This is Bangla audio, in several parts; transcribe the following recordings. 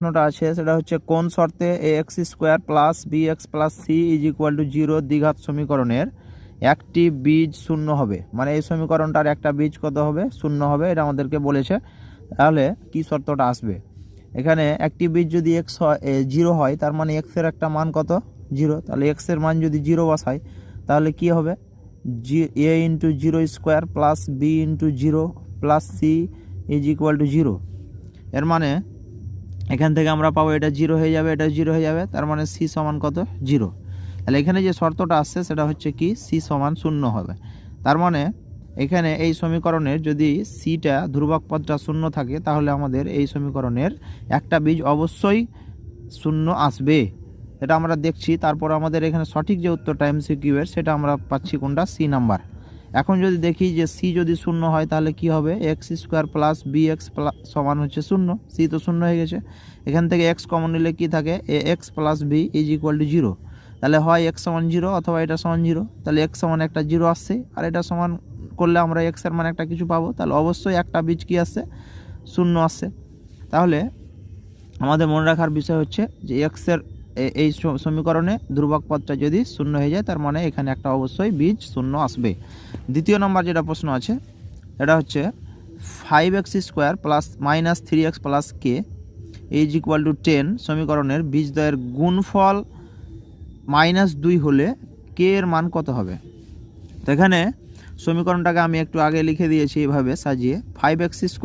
প্রশ্নটা আছে সেটা হচ্ছে কোন শর্তে ax² plus bx plus c is equal to 0 দ্বিঘাত সমীকরণের একটি বীজ শূন্য হবে, মানে এই সমীকরণটার একটা বীজ কত হবে, শূন্য হবে, এটা আমাদেরকে বলেছে। তাহলে কি শর্তটা আসবে, এখানে একটি বীজ যদি x হয় 0 হয়, তার মানে x এর একটা মান কত 0, তাহলে x এর মান যদি 0 বসাই তাহলে কি হবে, a into 0² plus b into 0 plus c is equal to 0। এর মানে এখান থেকে আমরা পাবো এটা 0 হয়ে যাবে, এটা 0 হয়ে যাবে, তার মানে c সমান কত 0। তাহলে এখানে যে শর্তটা আসছে সেটা হচ্ছে কি c সমান 0 হবে। তার মানে এখানে এই সমীকরণের যদি সিটা ধ্রুবক পদটা 0 থাকে তাহলে আমাদের এই সমীকরণের একটা বীজ অবশ্যই 0 আসবে, এটা আমরা দেখছি। তারপর আমাদের এখানে সঠিক যে উত্তরটা এমসিকিউ এর সেটা আমরা পাচ্ছি কোনটা, সি নাম্বার। এখন যদি দেখি যে সি যদি 0 হয় তাহলে কি হবে, x² প্লাস bx সমান হচ্ছে 0, সি তো 0 হয়ে গেছে। এখান থেকে x কমন নিলে কি থাকে, ax plus b is equal to 0। তাহলে হয় x সমান 0 অথবা এটা সমান 0, তাহলে x সমান একটা 0 আসছে, আর এটা সমান করলে আমরা x এর মান একটা কিছু পাবো, তাহলে অবশ্যই একটা বীজ কি আসছে, 0 আসছে। তাহলে আমাদের মনে রাখার বিষয় হচ্ছে যে x এর এই সমীকরণে ধ্রুবক পদটা যদি 0 হয়ে যায় তার মানে এখানে একটা অবশ্যই বীজ 0 আসবে। দ্বিতীয় নম্বর যেটা প্রশ্ন আছে এটা হচ্ছে 5x² plus minus 3x plus k is equal to 10 সমীকরণের বীজদ্বয়ের গুণফল -2 হলে k এর মান কত হবে। তো এখানে সমীকরণটাকে আমি একটু আগে লিখে দিয়েছি এভাবে সাজিয়ে, 5x²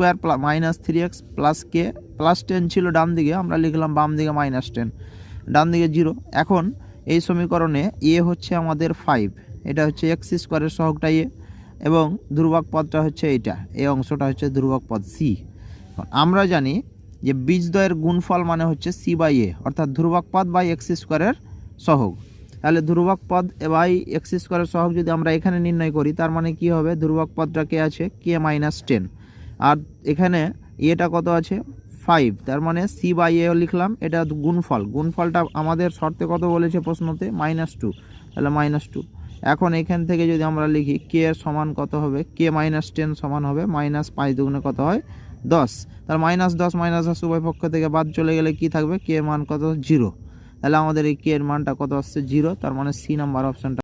minus 3x plus k plus 10 ছিল ডান দিকে, আমরা লিখলাম বাম দিকে -10, ডান দিকে 0। এখন এই সমীকরণে a হচ্ছে আমাদের 5, এটা হচ্ছে x² এর সহগটা a, এবং ধ্রুবক পদটা হচ্ছে এইটা, এই অংশটা হচ্ছে ধ্রুবক পদ c। আমরা জানি যে বীজদ্বয়ের গুণফল মানে হচ্ছে c বাই a, অর্থাৎ ধ্রুবক পদ বাই x² এর সহগ। তাহলে ধ্রুবক পদ বাই x² এর সহগ যদি আমরা এখানে নির্ণয় করি তার মানে কি হবে, ধ্রুবক পদটা কে আছে k-10, আর এখানে এটা কত আছে 5, তার মানে c বাই a লিখলাম, এটা গুণফল, গুণফলটা আমাদের শর্তে কত বলেছে প্রশ্নতে, -2, তাহলে -2। এখন এখান থেকে যদি আমরা লিখি k এর সমান কত হবে, k-10 সমান হবে -5 দুগুণে কত হয় 10, তার -10 -10 উভয় পক্ষ থেকে বাদ চলে গেলে কি থাকবে, k মান কত 0। তাহলে আমাদের এই k এর মানটা কত আসছে 0, তার মানে সি নাম্বার অপশনটা